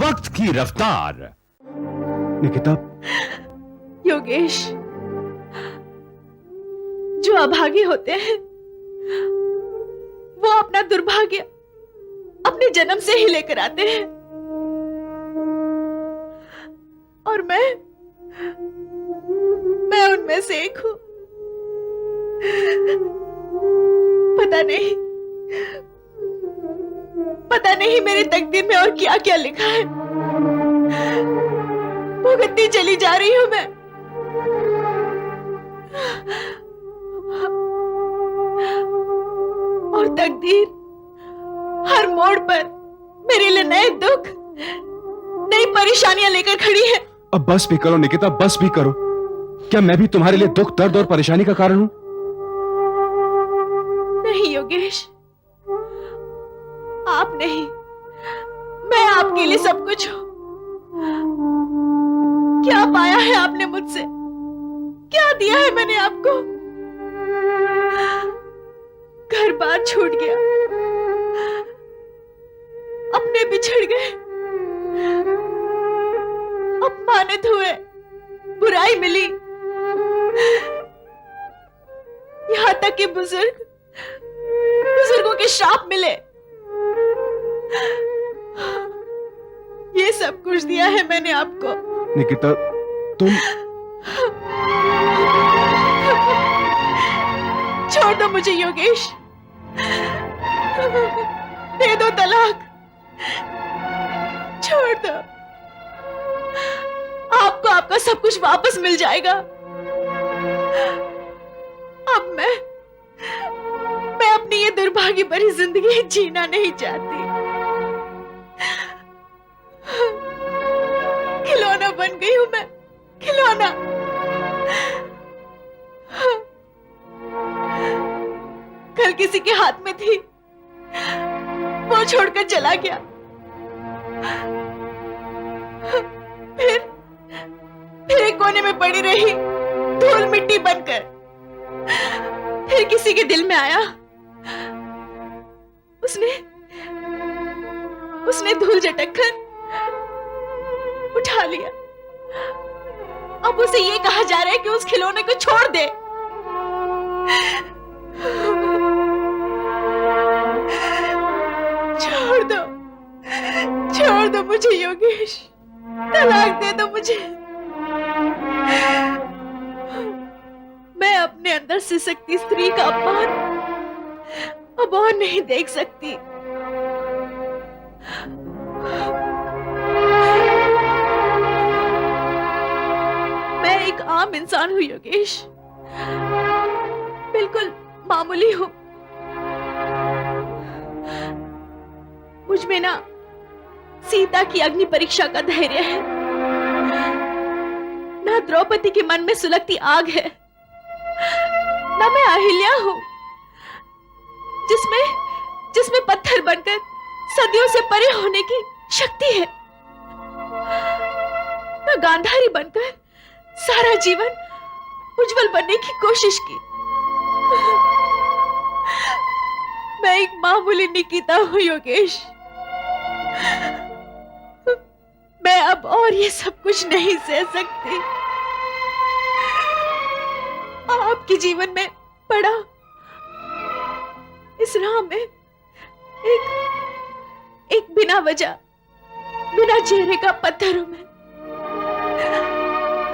वक्त की रफ्तार। निकिता, योगेश, जो अभागे होते हैं वो अपना दुर्भाग्य अपने जन्म से ही लेकर आते हैं, और मैं उनमें से एक हूं। पता नहीं मेरी तकदीर में और क्या क्या लिखा है। भुगतती चली जा रही हूं मैं। और तकदीर हर मोड़ पर मेरे लिए नए दुख, नई परेशानियां लेकर खड़ी है। अब बस भी करो निकिता, बस भी करो। क्या मैं भी तुम्हारे लिए दुख, दर्द और परेशानी का कारण हूं? नहीं योगेश, आप नहीं, मैं आपके लिए सब कुछ हूं। क्या पाया है आपने मुझसे? क्या दिया है मैंने आपको? घर बार छूट गया, अपने बिछड़ गए, अपमानित हुए, बुराई मिली, यहां तक कि बुजुर्गों के श्राप मिले। ये सब कुछ दिया है मैंने आपको। निकिता, तुम छोड़ दो मुझे योगेश, दे दो तलाक, छोड़ दो। आपको आपका सब कुछ वापस मिल जाएगा। अब मैं अपनी ये दुर्भाग्य भरी जिंदगी जीना नहीं चाहती। खिलौना बन गई हूं मैं, खिलौना। कल किसी के हाथ में थी, वो छोड़कर चला गया। फिर एक कोने में पड़ी रही, धूल मिट्टी बनकर। फिर किसी के दिल में आया, उसने धूल झटक कर उठा लिया। अब उसे ये कहा जा रहा है कि उस खिलौने को छोड़ दे। छोड़ दो मुझे योगेश, तलाक दे दो मुझे। मैं अपने अंदर सिसकती स्त्री का अपमान अब और नहीं देख सकती। मैं एक आम इंसान हूं योगेश, बिल्कुल मामूली हूं। मुझ में ना सीता की अग्नि परीक्षा का धैर्य है, ना द्रौपदी के मन में सुलगती आग है, ना मैं अहिल्या हूं जिसमें पत्थर बनकर सदियों से परे होने की शक्ति है, ना गांधारी बनकर सारा जीवन उज्जवल बनने की कोशिश की। मैं एक मामूली निकिता हूं योगेश। मैं अब और ये सब कुछ नहीं सह सकती। आपके जीवन में पड़ा इस राह में एक बिना वजह, बिना चेहरे का पत्थर हूं मैं।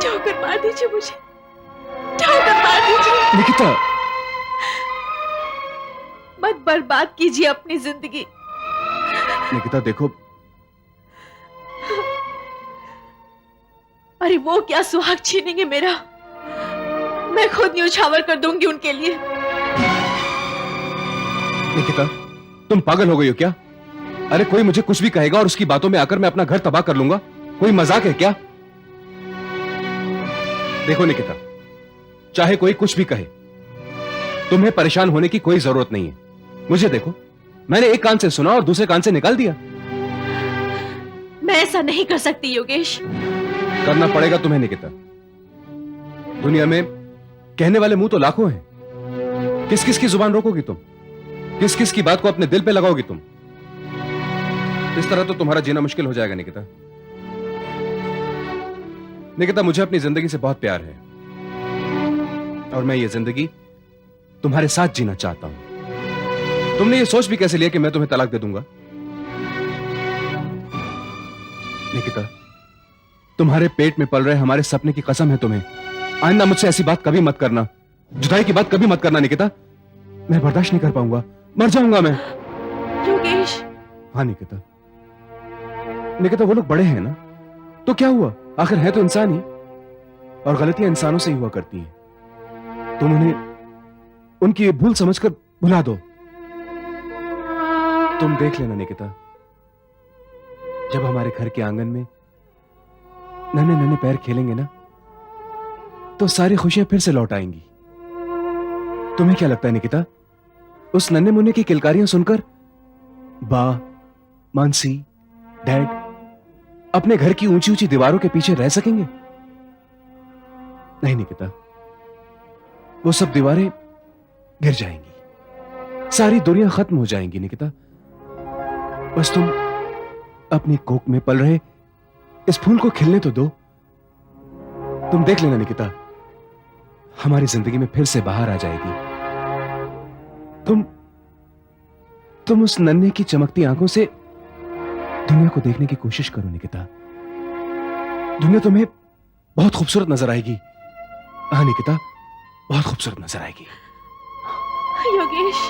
ठोकर मार दीजिए मुझे, ठोकर मार दीजिए। निकिता, मत बर्बाद कीजिए अपनी जिंदगी। निकिता देखो, अरे वो क्या सुहाग छीनेंगे मेरा, मैं खुद न्यौछावर कर दूंगी उनके लिए। निकिता, तुम पागल हो गई हो क्या? अरे कोई मुझे कुछ भी कहेगा और उसकी बातों में आकर मैं अपना घर तबाह कर लूंगा? कोई मजाक है क्या? देखो निकिता, चाहे कोई कुछ भी कहे, तुम्हें परेशान होने की कोई जरूरत नहीं है। मुझे देखो, मैंने एक कान से सुना और दूसरे कान से निकाल दिया। मैं ऐसा नहीं कर सकती योगेश। करना पड़ेगा तुम्हें निकिता। दुनिया में कहने वाले मुंह तो लाखों हैं। किस किस की जुबान रोकोगी तुम? किस किस की बात को अपने दिल पे लगाओगी तुम? इस तरह तो तुम्हारा जीना मुश्किल हो जाएगा निकिता। निकिता, मुझे अपनी जिंदगी से बहुत प्यार है और मैं ये जिंदगी तुम्हारे साथ जीना चाहता हूं। तुमने ये सोच भी कैसे लिया कि मैं तुम्हें तलाक दे दूंगा? निकिता, तुम्हारे पेट में पल रहे हमारे सपने की कसम है तुम्हें, आइंदा मुझसे ऐसी बात कभी मत करना, जुदाई की बात कभी मत करना निकिता। मैं बर्दाश्त नहीं कर पाऊंगा, मर जाऊंगा मैं। योगेश। हाँ निकिता, निकिता वो लोग बड़े हैं ना, तो क्या हुआ, आखिर है तो इंसान ही, और गलतियां इंसानों से ही हुआ करती हैं। तुम उन्हें उनकी भूल समझकर भुला दो। तुम देख लेना निकिता, जब हमारे घर के आंगन में नन्हे नन्हे पैर खेलेंगे ना, तो सारी खुशियां फिर से लौट आएंगी। तुम्हें क्या लगता है निकिता, उस नन्हे मुन्ने की किलकारियां सुनकर बा, मानसी, डैड अपने घर की ऊंची ऊंची दीवारों के पीछे रह सकेंगे? नहीं निकिता, वो सब दीवारें गिर जाएंगी, सारी दुनिया खत्म हो जाएंगी निकिता। बस तुम अपनी कोख में पल रहे इस फूल को खिलने तो दो। तुम देख लेना निकिता, हमारी जिंदगी में फिर से बाहर आ जाएगी। तुम उस नन्हे की चमकती आंखों से दुनिया को देखने की कोशिश करो निकिता। दुनिया तुम्हें बहुत खूबसूरत नजर आएगी। हाँ निकिता, बहुत खूबसूरत नजर आएगी। योगेश।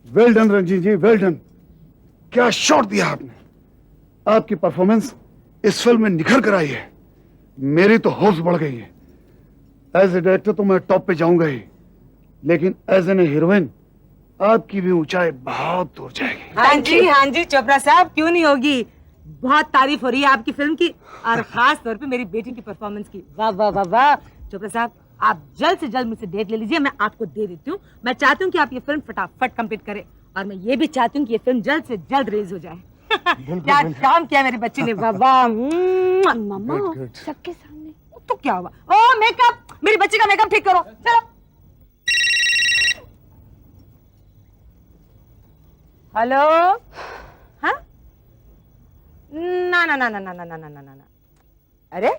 वेल डन रंजीत जी, वेल डन। क्या शॉट दिया आपने। आपकी परफॉर्मेंस इस फिल्म में निखर कर आई है। मेरी तो हौस बढ़ गई है। एज ए डायरेक्टर तो मैं टॉप पे जाऊंगा ही, लेकिन एज एन हीरोइन आपकी भी ऊंचाई बहुत दूर जाएगी। हाँ जी चोपड़ा साहब, क्यों नहीं होगी। बहुत तारीफ हो रही है आपकी फिल्म की, और खास तौर पे मेरी बेटी की परफॉर्मेंस की। वाह वाह वाह वाह। चोपड़ा साहब, आप जल्द से जल्द मुझसे डेट ले लीजिए, मैं आपको दे देती हूँ। मैं चाहती हूँ कि आप ये फिल्म फटाफट कंप्लीट करें, और मैं ये भी चाहती हूँ कि ये फिल्म जल्द से जल्द रिलीज हो जाए। क्या काम किया मेरी बच्ची ने। वाह वाह। मम्मा, सबके सामने तो क्या हुआ। ओ मेकअप, मेरी बच्ची का मेकअप ठीक करो, चलो। हेलो। हाँ, ना ना ना ना ना ना ना ना ना ना। अरे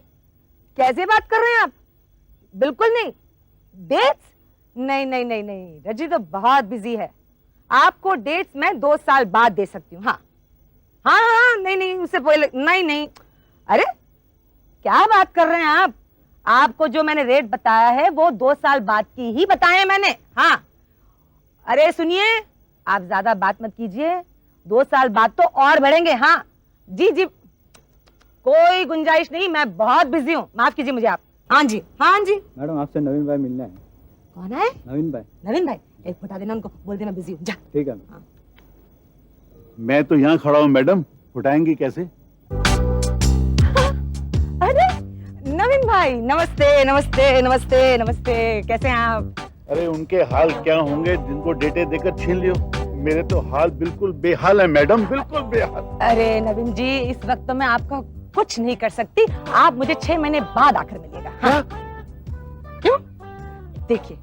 कैसे बात कर रहे हैं आप। बिल्कुल नहीं। डेट्स नहीं नहीं नहीं नहीं, रजी तो बहुत बिजी है। आपको डेट्स मैं 2 साल बाद दे सकती हूँ। हाँ हाँ हाँ, नहीं नहीं, उससे पहले नहीं नहीं। अरे क्या बात कर रहे हैं आप। आपको जो मैंने रेट बताया है वो 2 साल बाद की ही बताए हैं मैंने। हाँ, अरे सुनिए, आप ज्यादा बात मत कीजिए, 2 साल बाद तो और बढ़ेंगे। हाँ जी जी, कोई गुंजाइश नहीं, मैं बहुत बिजी हूँ, माफ कीजिए मुझे आप। हाँ जी हाँ जी। मैडम आपसे नवीन भाई मिलना है। कौन है? नवीन भाई। नवीन भाई, एक फुटा देना उनको, बोल देना बिजी हूँ, जा। ठीक है। हाँ। मैं तो यहाँ खड़ा हूँ मैडम, उठाएंगी कैसे? अरे नवीन भाई, नमस्ते नमस्ते नमस्ते नमस्ते, कैसे हैं आप? अरे उनके हाल क्या होंगे जिनको डेटे देकर छीन लियो। मेरे तो हाल बिल्कुल बेहाल है मैडम, बिल्कुल बेहाल। अरे नवीन जी, इस वक्त तो मैं आपका कुछ नहीं कर सकती, आप मुझे 6 महीने बाद आकर मिलिएगा। हाँ? क्यों? देखिए,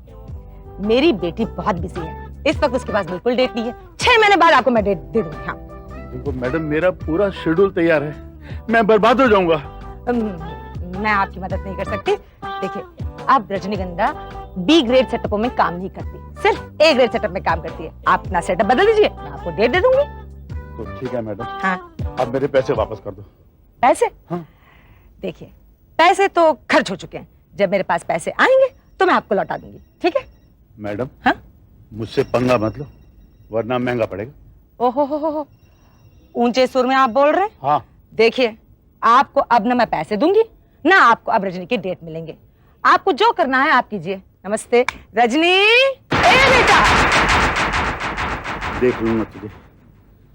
मेरी बेटी बहुत बिजी है, इस वक्त उसके पास बिल्कुल डेट नहीं है। 6 महीने बाद आपको मैं डेट दे दूंगी। हाँ। देखो मैडम, मेरा पूरा शेड्यूल तैयार है, मैं बर्बाद हो जाऊंगा। मैं आपकी मदद नहीं कर सकती। देखिए, आप रजनीगंधा B ग्रेड सेटअपों में काम नहीं करती, सिर्फ A ग्रेड सेटअप में काम करती है। आप अपना सेटअप बदल दीजिए, मैं आपको डेट दे दूंगी। तो ठीक है मैडम। हाँ। अब मेरे पैसे वापस कर दो। पैसे? हाँ। देखिए, पैसे तो खर्च हो चुके हैं, जब मेरे पास पैसे आएंगे तो मैं आपको लौटा दूंगी, ठीक है? मैडम, हाँ? मुझसे पंगा मत लो, वरना महंगा पड़ेगा। ओहो हो, ऊंचे सुर में आप बोल रहे हैं? हाँ। देखिए, आपको अब ना मैं पैसे दूंगी, ना आपको अब रजनी की डेट मिलेंगे। आपको जो करना है आप कीजिए। नमस्ते रजनी। ए बेटा, देख लूंगा तुझे।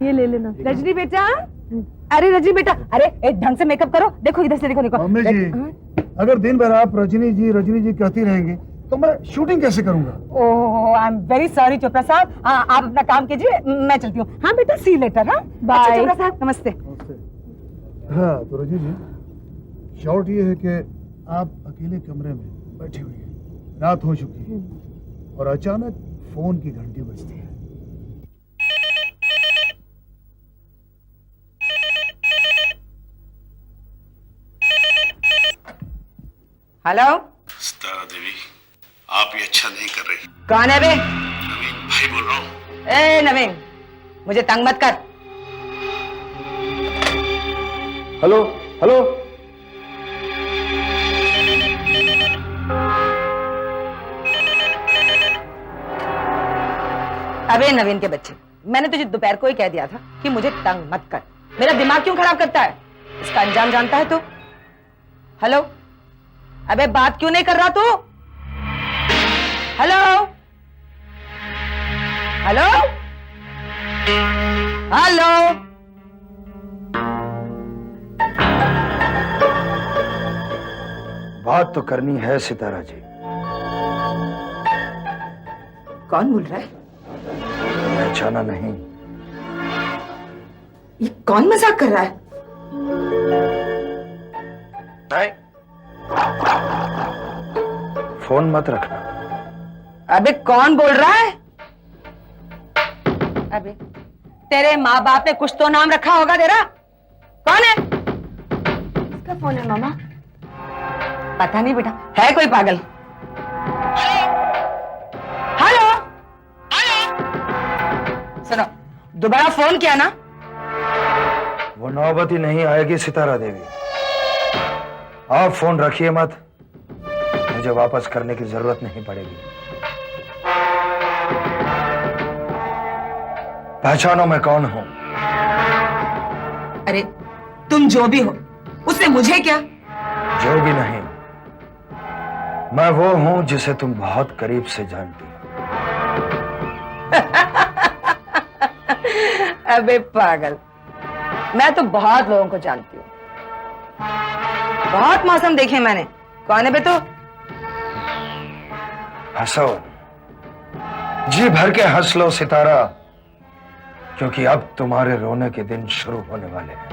ये ले लेना। रजनी बेटा, अरे रजनी बेटा, अरे एक ढंग से मेकअप करो। देखो इधर से, देखो देखो। मम्मी जी, अगर दिन भर आप रजनी जी कहती रहेंगी तो मैं शूटिंग कैसे करूंगा? Oh, I am very sorry Chopra साहब। आप अपना काम कीजिए, मैं चलती हूँ। हाँ बेटा, सी लेटर। हाँ बाय। चोपड़ा साहब नमस्ते। हाँ तो रजनी जी, शॉर्ट ये है कि आप अकेले कमरे में बैठी हुई हैं, रात हो चुकी है और अचानक फोन की घंटी बजती है। हेलो सितारा देवी, आप ये अच्छा नहीं कर रही। कौन है बे? नवीन भाई बोल रहा हूँ। ए नवीन, मुझे तंग मत कर। Hello hello. अबे नवीन के बच्चे, मैंने तुझे दोपहर को ही कह दिया था कि मुझे तंग मत कर। मेरा दिमाग क्यों खराब करता है, इसका अंजाम जानता है तू? हेलो, अबे बात क्यों नहीं कर रहा तू? Hello hello hello. बात तो करनी है सितारा जी। कौन बोल रहा है? पहचाना नहीं? ये कौन मजाक कर रहा है? नहीं, फोन मत रखना। अबे कौन बोल रहा है? अबे तेरे माँ बाप ने कुछ तो नाम रखा होगा तेरा। कौन है? किसका फोन है मामा? पता नहीं बेटा, है कोई पागल। हेलो सुनो, दोबारा फोन किया ना? वो नौबत ही नहीं आएगी सितारा देवी। आप फोन रखिए मत, मुझे वापस करने की जरूरत नहीं पड़ेगी। पहचानो मैं कौन हूं। अरे तुम जो भी हो, उससे मुझे क्या? जो भी नहीं, मैं वो हूं जिसे तुम बहुत करीब से जानती हो। अबे पागल, मैं तो बहुत लोगों को जानती हूँ, बहुत मौसम देखे मैंने। कौन है बे तू? हंसो, जी भर के हंस लो सितारा, क्योंकि अब तुम्हारे रोने के दिन शुरू होने वाले हैं।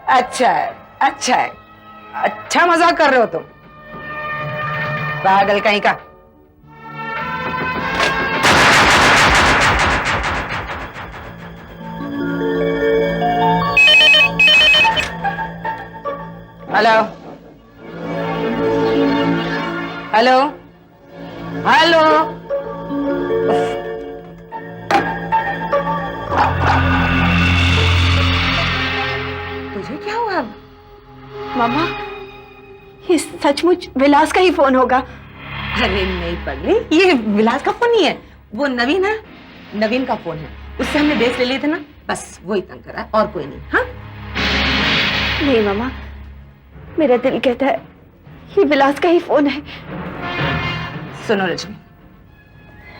अच्छा है, अच्छा है, अच्छा मजाक कर रहे हो तुम, पागल कहीं का। Hello hello hello. तुझे क्या हुआ? मामा, ये सचमुच विलास का ही फोन होगा। अरे नहीं पगली, ये विलास का फोन नहीं है, वो नवीन है, नवीन का फोन है, उससे हमने डेट्स ले लिए थे ना, बस वही तंग कर रहा है और कोई नहीं। हाँ नहीं मामा, मेरा दिल कहता है ये विलास का ही फोन है। सुनो रजनी,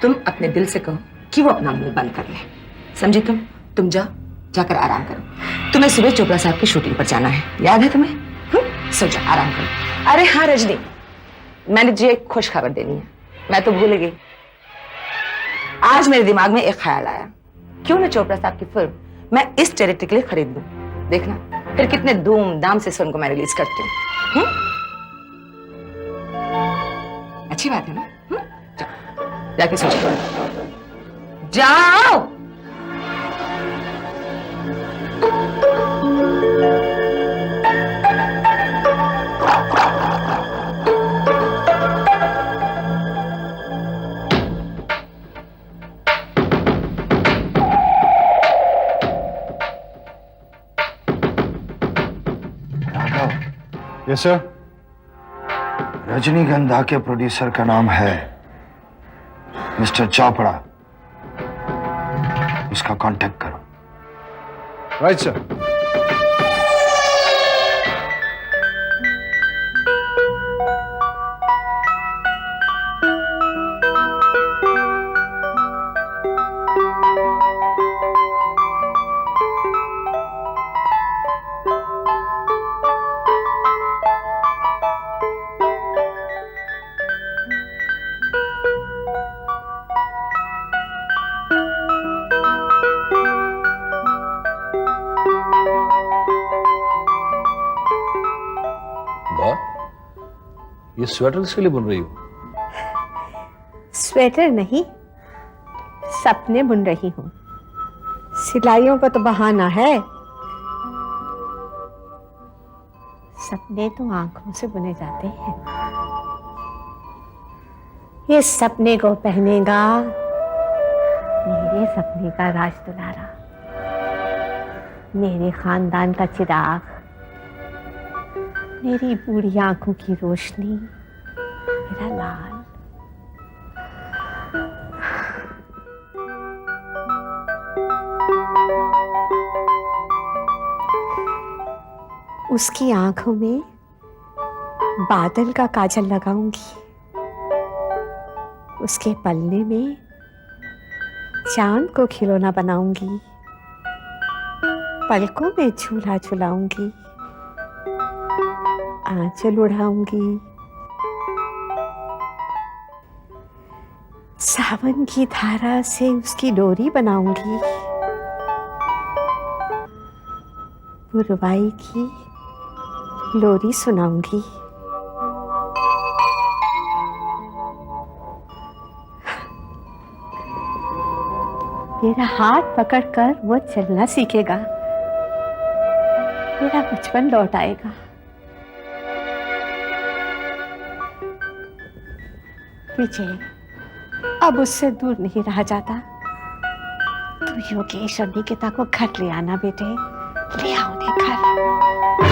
तुम अपने दिल से कहो कि वो अपना मुंह बंद कर ले, समझे? तुम जाकर आराम करो। तुम्हें सुबह चोपड़ा साहब की शूटिंग पर जाना है, याद है तुम्हें? सो जा, आराम करो। अरे हाँ रजनी, मैंने तुझे एक खुश खबर देनी है, मैं तो भूल गई। आज मेरे दिमाग में एक ख्याल आया, क्यों ना चोपड़ा साहब की फिल्म मैं इस चैरिटी के लिए खरीद लूं। देखना फिर कितने धूमधाम से फिल्म को मैं रिलीज करती हूँ। अच्छी बात है ना? जाओ, जाके सोच जाओ। Yes sir. रजनीगंधा के प्रोड्यूसर का नाम है मिस्टर चोपड़ा, उसका कांटेक्ट करो। Right sir. ये स्वेटर किसके लिए बुन रही हो? स्वेटर नहीं, सपने बुन रही हूँ। सिलाइयों का तो बहाना है, सपने तो आंखों से बुने जाते हैं। ये सपने को पहनेगा मेरे सपने का राज दुलारा, मेरे खानदान का चिराग, मेरी बूढ़ी आंखों की रोशनी, मेरा लाल। उसकी आंखों में बादल का काजल लगाऊंगी, उसके पलने में चांद को खिलौना बनाऊंगी, पलकों में झूला झुलाऊंगी, आंचल उड़ाऊंगी, सावन की धारा से उसकी डोरी बनाऊंगी, पुरवाई की लोरी सुनाऊंगी। मेरा हाथ पकड़कर वो चलना सीखेगा, मेरा बचपन लौट आएगा। विजय अब उससे दूर नहीं रहा जाता। तू योगेश और निकिता को घर ले आना बेटे, ले आओ उन्हें घर।